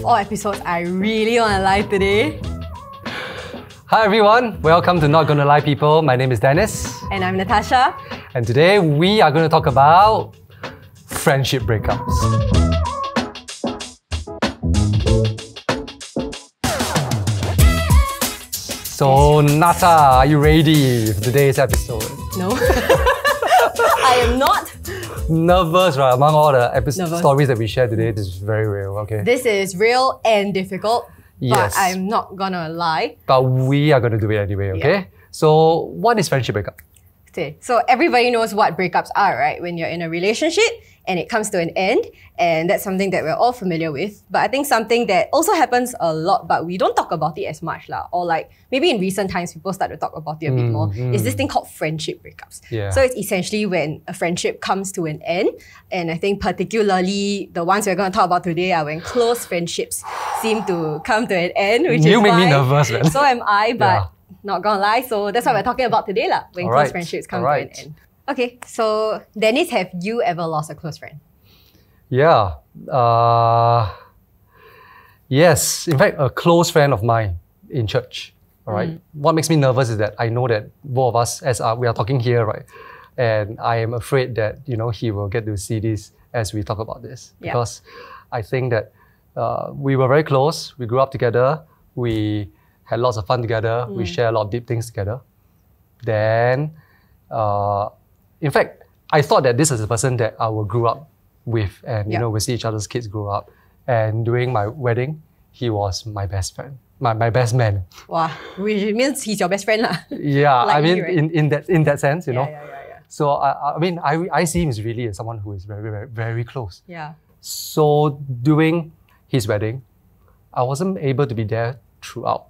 all episodes, I really want to lie today. Hi everyone, welcome to Not Gonna Lie People. My name is Dennis. And I'm Natasha. And today we are going to talk about friendship breakups. So Nata, are you ready for today's episode? No. I am not. Nervous, right? Among all the stories that we share today, this is very real, okay? This is real and difficult, Yes. but I'm not gonna lie. But we are going to do it anyway, okay? Yeah. So what is friendship breakup? Okay, so everybody knows what breakups are, right? When you're in a relationship and it comes to an end, and that's something that we're all familiar with. But I think something that also happens a lot, but we don't talk about it as much, or like maybe in recent times people start to talk about it a bit more, is this thing called friendship breakups. Yeah. So it's essentially when a friendship comes to an end, and I think particularly the ones we're going to talk about today are when close friendships seem to come to an end, which You is make me why- nervous, man. So am I, but Yeah. not gonna lie. So that's what we're talking about today, when Alright, close friendships come alright. to an end. Okay, so Dennis, have you ever lost a close friend? Yeah. Yes. In fact, a close friend of mine in church. All right. What makes me nervous is that I know that both of us, we are talking here, right? And I am afraid that he will get to see this as we talk about this, Yeah. because I think that we were very close. We grew up together. We had lots of fun together. We share a lot of deep things together. Then, in fact, I thought that this is a person that I will grow up with, and we see each other's kids grow up. And during my wedding, he was my best friend, my best man. Wow, which means he's your best friend, lah. Yeah, Like I mean, me, right? in that sense, Yeah. So I mean, I see him as really as someone who is very, very, very close. Yeah. So during his wedding, I wasn't able to be there throughout.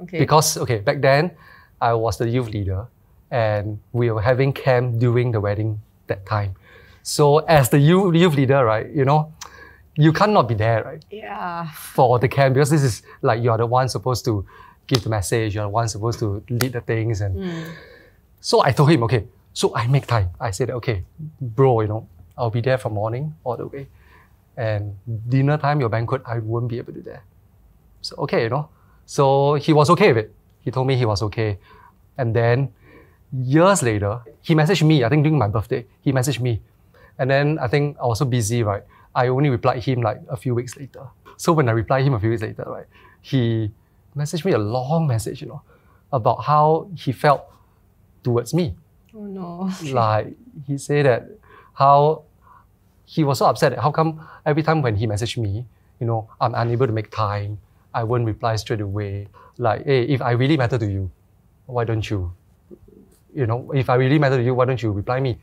Okay. Because, back then, I was the youth leader and we were having camp during the wedding that time. So as the youth leader, right, you cannot be there, right, Yeah. for the camp, because this is like you're the one supposed to give the message, you're the one supposed to lead the things. And so I told him, okay, so I make time. I said, okay, bro, I'll be there from morning all the way. And dinner time, your banquet, I won't be able to be there. So, okay, So he was okay with it. He told me he was okay. And then years later, he messaged me, I think during my birthday, he messaged me. And then I think I was so busy, right? I only replied him like a few weeks later. So when I replied him a few weeks later, right, he messaged me a long message, about how he felt towards me. Oh no. Like, he said that how he was so upset at how come every time when he messaged me, I'm unable to make time. I won't reply straight away. Like, hey, if I really matter to you, why don't you? If I really matter to you, why don't you reply me?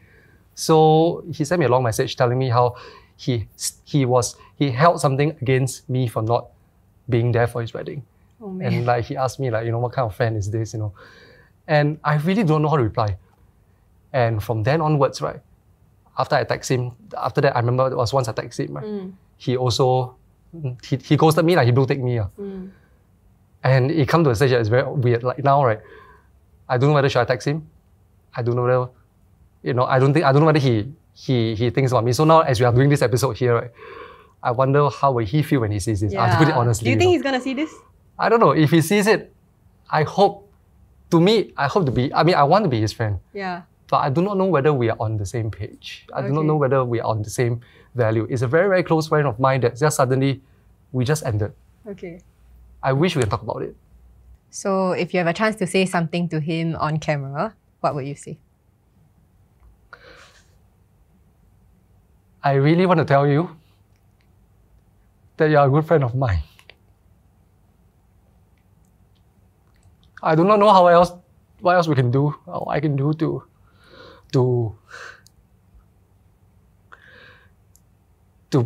So he sent me a long message telling me how he held something against me for not being there for his wedding. Oh man. And like he asked me like, what kind of friend is this, And I really don't know how to reply. And from then onwards, right, after I text him, after that I remember it was once I texted him, right, he also he ghosted me, like he blue-ticked me. And it come to a stage that is very weird. Like now, right, I don't know whether should I text him. I don't know whether, I don't know whether he thinks about me. So now as we are doing this episode here, right, I wonder how will he feel when he sees this. I have to put it honestly. Do you think he's gonna see this? I don't know. If he sees it, I want to be his friend. Yeah. But I do not know whether we are on the same page. I do not Okay. know whether we are on the same value. It's a very, very close friend of mine that just suddenly, we just ended. Okay. I wish we can talk about it. So if you have a chance to say something to him on camera, what would you say? I really want to tell you that you are a good friend of mine. I do not know what else we can do, or I can do to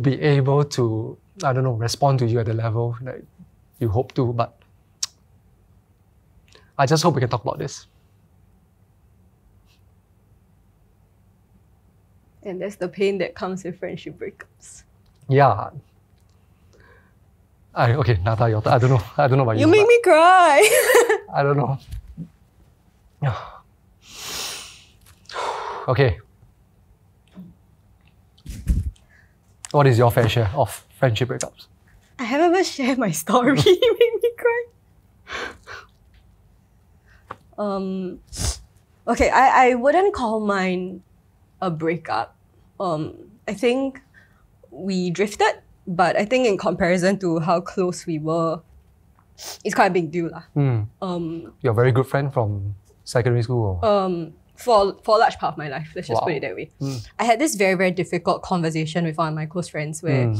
be able to, I don't know, respond to you at the level that you hope to, but I just hope we can talk about this. And that's the pain that comes with friendship breakups. Yeah. Okay, Nata, your turn. I don't know about you. You make me cry. I don't know. Okay. What is your fair share of friendship breakups? I haven't even shared my story. You made me cry. Okay, I wouldn't call mine a breakup. I think we drifted, but I think in comparison to how close we were, it's quite a big deal lah. You're a very good friend from secondary school? Or? For a large part of my life, let's just put it that way. I had this very, very difficult conversation with one of my close friends where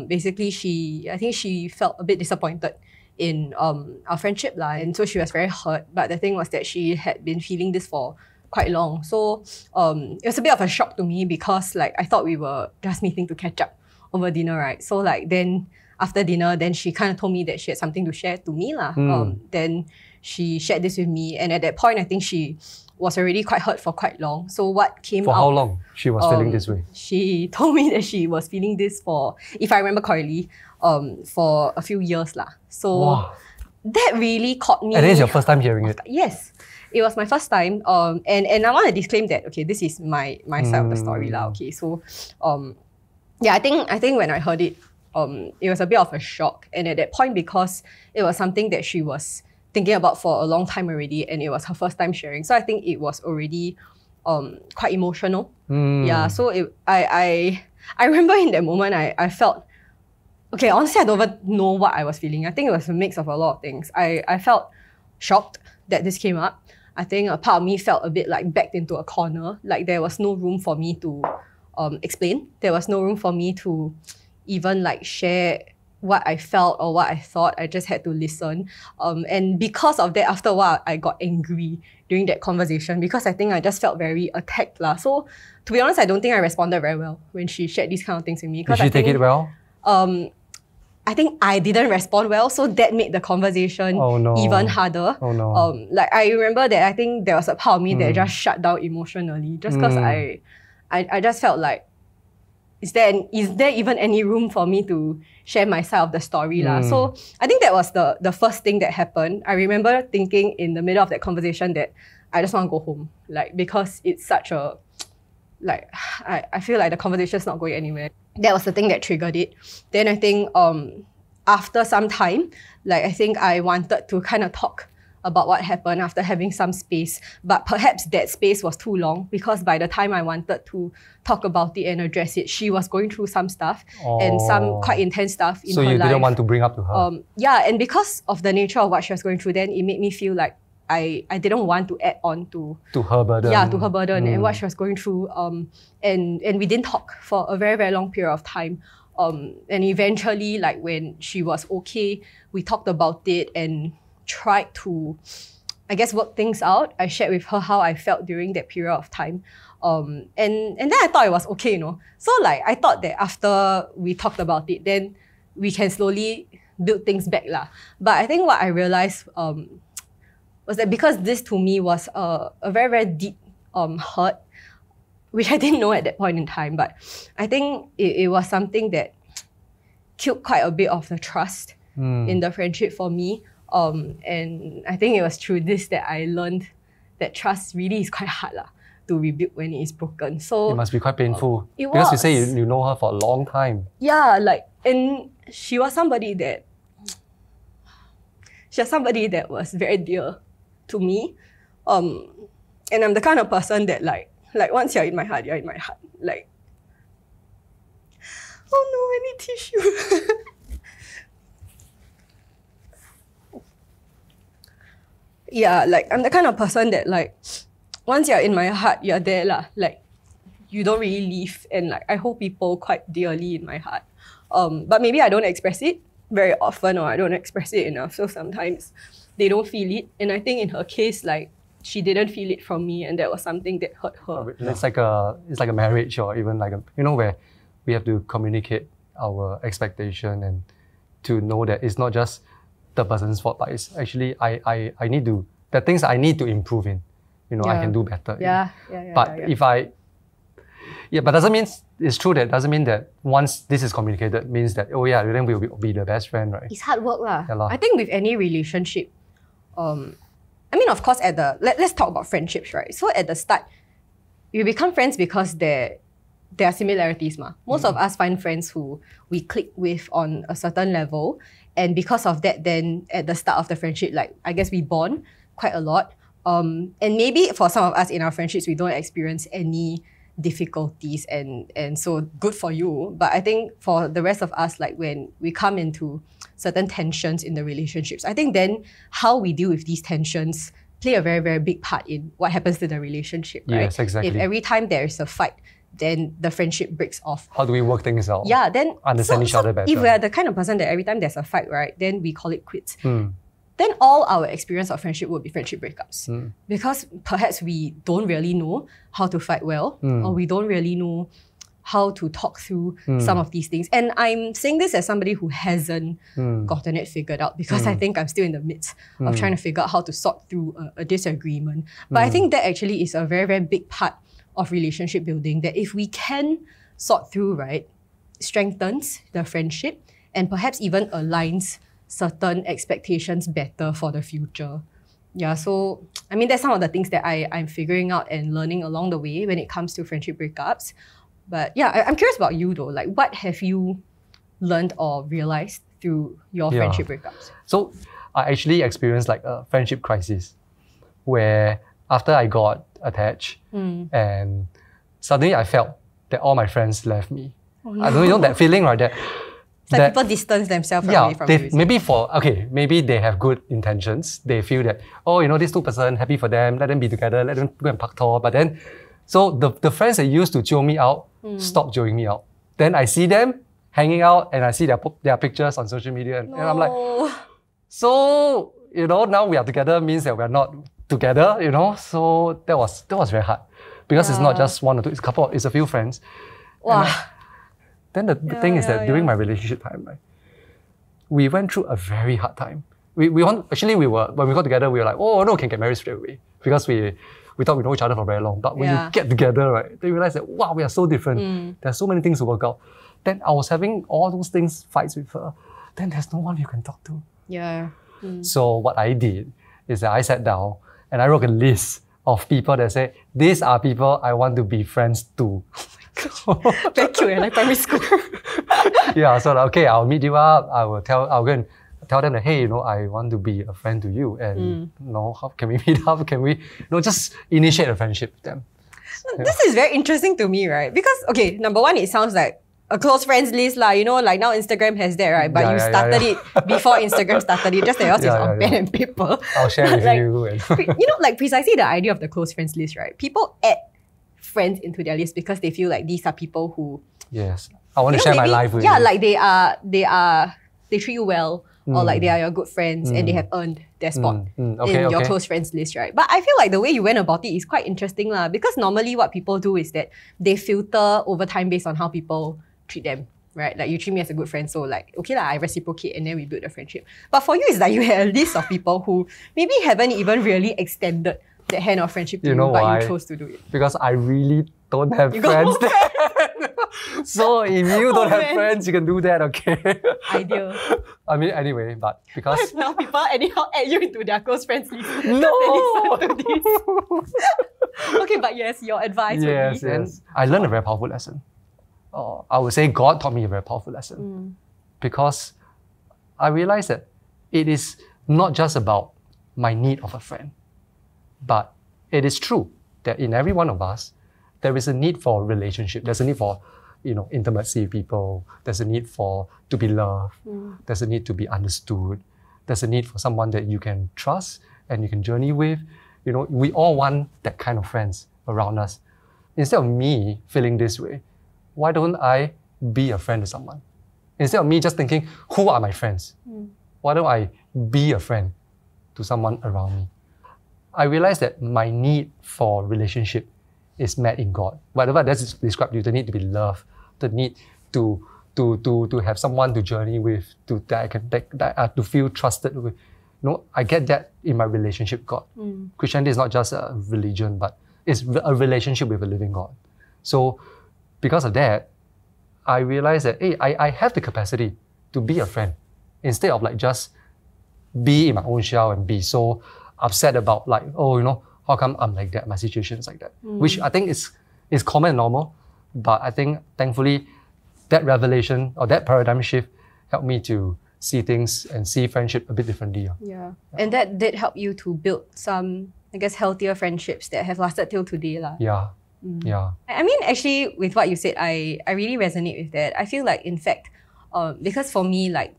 basically I think she felt a bit disappointed in our friendship lah, and so she was very hurt. But the thing was that she had been feeling this for quite long. So it was a bit of a shock to me because like I thought we were just meeting to catch up over dinner, right? So like then after dinner, then she kind of told me that she had something to share to me lah. Then she shared this with me, and at that point I think she was already quite hurt for quite long. So what came out... For how long she was feeling this way? She told me that she was feeling this for, if I remember correctly, for a few years lah. So that really caught me. And this is your first time hearing it? Yes. It was my first time. And I want to disclaim that, okay, this is my side of the story lah. Okay, so yeah, I think when I heard it, it was a bit of a shock. And at that point, because it was something that she was thinking about for a long time already, and it was her first time sharing. So I think it was already quite emotional. Yeah, so I remember in that moment, I felt, okay, honestly, I don't even know what I was feeling. I think it was a mix of a lot of things. I felt shocked that this came up. I think a part of me felt a bit like backed into a corner, like there was no room for me to explain. There was no room for me to even like share what I felt or what I thought. I just had to listen. And because of that, after a while, I got angry during that conversation because I think I just felt very attacked lah. So to be honest, I don't think I responded very well when she shared these kind of things with me. Did she take it well? I think I didn't respond well, so that made the conversation even harder. Like I remember that I think there was a part of me that just shut down emotionally just because I just felt like, is there even any room for me to share my side of the story lah? So I think that was the first thing that happened. I remember thinking in the middle of that conversation that I just want to go home, like because it's such a, like I feel like the conversation is not going anywhere. That was the thing that triggered it. Then I think after some time, like I think I wanted to kind of talk about what happened after having some space, but perhaps that space was too long because by the time I wanted to talk about it and address it, she was going through some stuff and some quite intense stuff in her life. So you didn't want to bring up to her? Yeah, and because of the nature of what she was going through, then it made me feel like I didn't want to add on to her burden. Yeah, to her burden and what she was going through. And we didn't talk for a very, very long period of time. And eventually, like when she was okay, we talked about it and tried to, I guess, work things out. I shared with her how I felt during that period of time. And then I thought it was okay, you know. So like I thought that after we talked about it, then we can slowly build things back lah. But I think what I realized was that because this to me was a very, very deep hurt, which I didn't know at that point in time, but I think it was something that killed quite a bit of the trust in the friendship for me. And I think it was through this that I learned that trust really is quite hard to rebuild when it is broken. So it must be quite painful. Because you say you know her for a long time. Yeah, like, and she was somebody that was very dear to me. And I'm the kind of person that like once you're in my heart, you're in my heart. Like, oh no, I need tissue. Yeah, like I'm the kind of person that like once you're in my heart, you're there lah. Like you don't really leave, and like I hold people quite dearly in my heart. But maybe I don't express it very often, or I don't express it enough. So sometimes they don't feel it, and I think in her case, like she didn't feel it from me, and that was something that hurt her. It's like a marriage, or even like a, you know, where we have to communicate our expectation and to know that it's not just the person's fault, but it's actually I need to, the things I need to improve in, you know, I can do better. But doesn't mean it's true. That doesn't mean that once this is communicated means that then we'll be the best friend, right? It's hard work lah. Yeah, I think with any relationship, I mean, of course, let's talk about friendships, right? So at the start, you become friends because there there are similarities. Most of us find friends who we click with on a certain level. And because of that, then at the start of the friendship, like I guess we bond quite a lot. And maybe for some of us in our friendships, we don't experience any difficulties and so good for you. But I think for the rest of us, like when we come into certain tensions in the relationships, I think then how we deal with these tensions play a very, very big part in what happens to the relationship, right? Yes, exactly. If every time there is a fight, then the friendship breaks off. How do we work things out? Yeah, then understand each other better. If we're the kind of person that every time there's a fight, right, then we call it quits. Then all our experience of friendship would be friendship breakups. Because perhaps we don't really know how to fight well, or we don't really know how to talk through some of these things. And I'm saying this as somebody who hasn't gotten it figured out, because I think I'm still in the midst of trying to figure out how to sort through a disagreement. But I think that actually is a very, very big part of relationship building, that if we can sort through, right, strengthens the friendship and perhaps even aligns certain expectations better for the future. Yeah, so I mean, that's some of the things that I'm figuring out and learning along the way when it comes to friendship breakups. But yeah, I'm curious about you though. Like, what have you learned or realized through your friendship breakups? So I actually experienced like a friendship crisis where after I got attached and suddenly I felt that all my friends left me. Oh, no. I don't know that feeling, right? It's like people distance themselves away from you. Maybe they have good intentions. They feel that, oh, these two person, happy for them, let them be together, let them go and pak tor. But then, so the friends that used to jio me out, stop joining me out. Then I see them hanging out and I see their pictures on social media and I'm like, so, now we are together means that we're not together, So that was very hard. Because it's not just one or two, it's a few friends. Wow. Then the thing is that during my relationship time, right, we went through a very hard time. When we got together, we were like, oh no, can get married straight away. Because we thought we know each other for very long. But when you get together, right, they realize that, wow, we are so different. There's so many things to work out. Then I was having all those things, fights with her. Then there's no one you can talk to. Yeah. So what I did is that I sat down and I wrote a list of people that say, these are people I want to be friends to. Very cute, like primary school. Yeah, so okay, I'll meet you up. I'll go and tell them that, hey, I want to be a friend to you, and how can we meet up? Can we, just initiate a friendship with them? This is very interesting to me, right? Because okay, number one, it sounds like a close friends list, like now Instagram has that, right? But you started it before Instagram started it, just that yours is on pen and paper. I'll share with you. And precisely the idea of the close friends list, right? People add friends into their list because they feel like these are people who I want to share my life with you. Yeah, like they treat you well, or like they are your good friends and they have earned their spot in your close friends list, right? But I feel like the way you went about it is quite interesting, because normally what people do is that they filter over time based on how people treat them, right? Like, you treat me as a good friend, so like, okay I reciprocate and then we build a friendship. But for you, it's like you had a list of people who maybe haven't even really extended the hand of friendship to you, but you chose to do it. Because I really don't have friends there. So if you don't have friends, you can do that, okay? Ideal. I mean, anyway, but because... Now people anyhow add you into their close friends list. No! They listen to this. Okay, but yes, your advice would be... Yes. I learned a very powerful lesson. I would say God taught me a very powerful lesson. Because I realized that it is not just about my need of a friend, but it is true that in every one of us, there is a need for relationship. There's a need for, intimacy with people. There's a need to be loved. There's a need to be understood. There's a need for someone that you can trust and you can journey with. We all want that kind of friends around us. Instead of me feeling this way, why don't I be a friend to someone? Instead of me just thinking, who are my friends? Why don't I be a friend to someone around me? I realized that my need for relationship is met in God. Whatever that's described you, the need to be loved, the need to have someone to journey with, to feel trusted with. I get that in my relationship with God. Christianity is not just a religion, but it's a relationship with a living God. So because of that, I realized that, hey, I have the capacity to be a friend instead of like just be in my own shell and be so upset about like, how come I'm like that? My situation is like that. Which I think is common and normal. But I think, thankfully, that revelation or that paradigm shift helped me to see things and see friendship a bit differently. Yeah. And that did help you to build some, I guess, healthier friendships that have lasted till today. Yeah. Yeah. I mean, actually, with what you said, I really resonate with that. I feel like, in fact, because for me, like,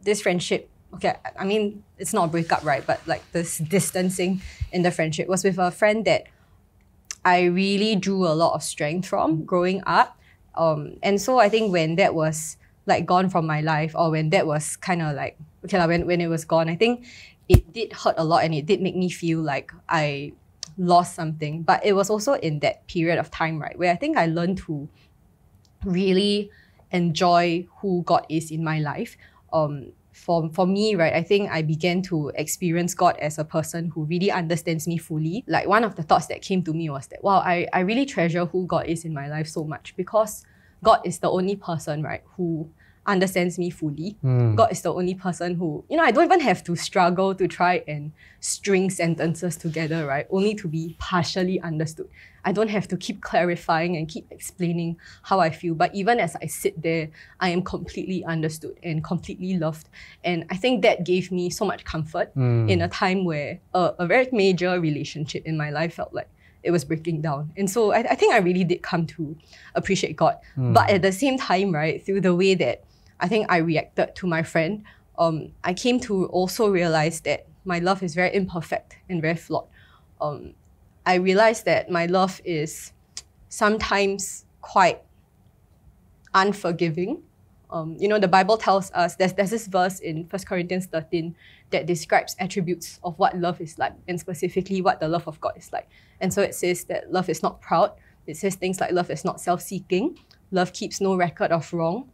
this friendship, okay, I mean, it's not a breakup, right? But like this distancing in the friendship was with a friend that I really drew a lot of strength from growing up. And so I think when that was like gone from my life, or when that was kind of like, okay, when it was gone, I think it did hurt a lot and it did make me feel like I lost something. But it was also in that period of time, right, where I think I learned to really enjoy who God is in my life. For me, right, I think I began to experience God as a person who really understands me fully. Like, one of the thoughts that came to me was that, wow, I really treasure who God is in my life so much, because God is the only person, right, who understands me fully. God is the only person who, I don't even have to struggle to try and string sentences together, right, only to be partially understood. I don't have to keep clarifying and keep explaining how I feel. But even as I sit there, I am completely understood and completely loved. And I think that gave me so much comfort in a time where a very major relationship in my life felt like it was breaking down. And so I think I really did come to appreciate God. But at the same time, right, through the way that I think I reacted to my friend, I came to also realize that my love is very imperfect and very flawed. I realized that my love is sometimes quite unforgiving. The Bible tells us, there's this verse in 1 Corinthians 13 that describes attributes of what love is like, and specifically what the love of God is like. And so it says that love is not proud. It says things like love is not self-seeking. Love keeps no record of wrong.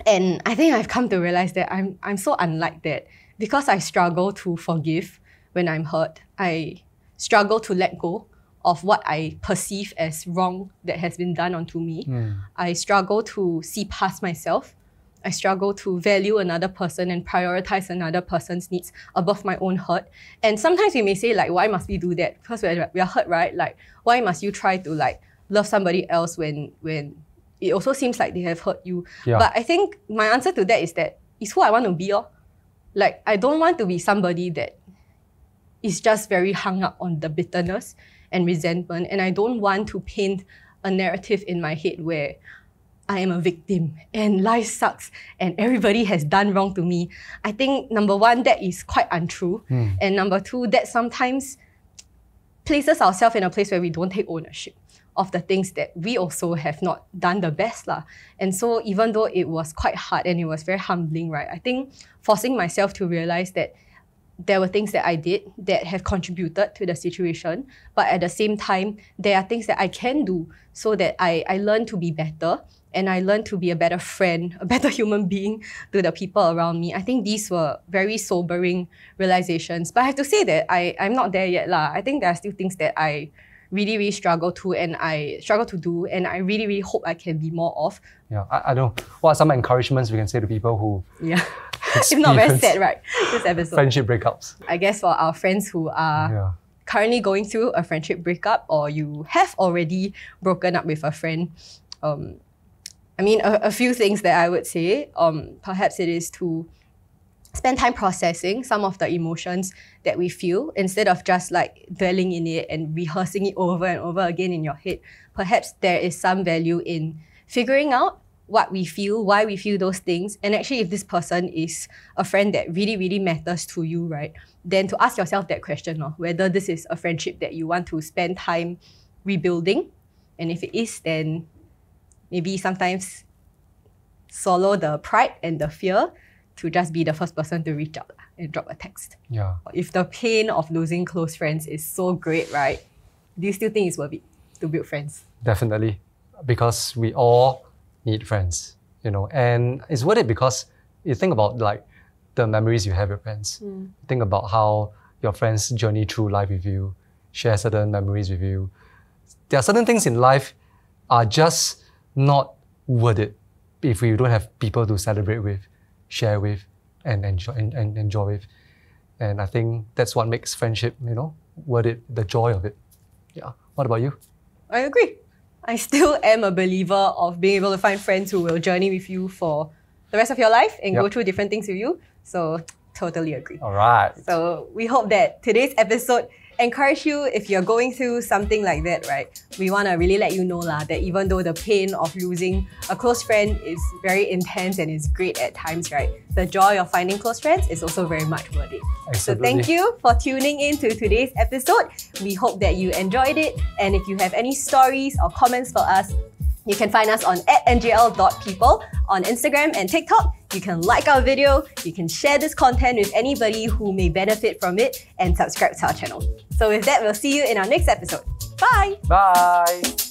And I think I've come to realize that I'm so unlike that, because I struggle to forgive when I'm hurt. I struggle to let go of what I perceive as wrong that has been done onto me. I struggle to see past myself. I struggle to value another person and prioritize another person's needs above my own hurt. And sometimes we may say, like, why must we do that? Because we are hurt, right? Like, why must you try to like love somebody else when it also seems like they have hurt you? Yeah. But I think my answer to that is that it's who I want to be. Like, I don't want to be somebody that is just very hung up on the bitterness and resentment. And I don't want to paint a narrative in my head where I am a victim and life sucks and everybody has done wrong to me. I think, number one, that is quite untrue. And number two, that sometimes places ourselves in a place where we don't take ownership of the things that we also have not done the best. And so even though it was quite hard and it was very humbling, right, I think forcing myself to realize that there were things that I did that have contributed to the situation, but at the same time, there are things that I can do so that I learn to be better, and I learn to be a better friend, a better human being to the people around me. I think these were very sobering realizations. But I have to say that I'm not there yet. I think there are still things that I really, really struggle to and I really, really hope I can be more of. Yeah, I know. What are some encouragements we can say to people who If not very sad, right? This episode. Friendship breakups. I guess for our friends who are currently going through a friendship breakup, or you have already broken up with a friend, a few things that I would say. Perhaps it is to spend time processing some of the emotions that we feel, instead of just like dwelling in it and rehearsing it over and over again in your head. Perhaps there is some value in figuring out what we feel, why we feel those things. And actually, if this person is a friend that really, really matters to you, right, then to ask yourself that question, whether this is a friendship that you want to spend time rebuilding. And if it is, then maybe sometimes swallow the pride and the fear to just be the first person to reach out and drop a text. Yeah. If the pain of losing close friends is so great, right, do you still think it's worth it to build friends? Definitely. Because we all need friends, and it's worth it because you think about like the memories you have with friends. Think about how your friends journey through life with you, share certain memories with you. There are certain things in life are just not worth it if you don't have people to celebrate with, share with, and enjoy with. And I think that's what makes friendship, worth it, the joy of it. Yeah. What about you? I agree. I still am a believer of being able to find friends who will journey with you for the rest of your life and go through different things with you. So totally agree. All right. So we hope that today's episode encourage you if you're going through something like that, right? We want to really let you know that even though the pain of losing a close friend is very intense and is great at times, right? The joy of finding close friends is also very much worth it. Absolutely. So thank you for tuning in to today's episode. We hope that you enjoyed it. And if you have any stories or comments for us, you can find us on @ngl.people on Instagram and TikTok. You can like our video, you can share this content with anybody who may benefit from it, and subscribe to our channel. So with that, we'll see you in our next episode. Bye! Bye!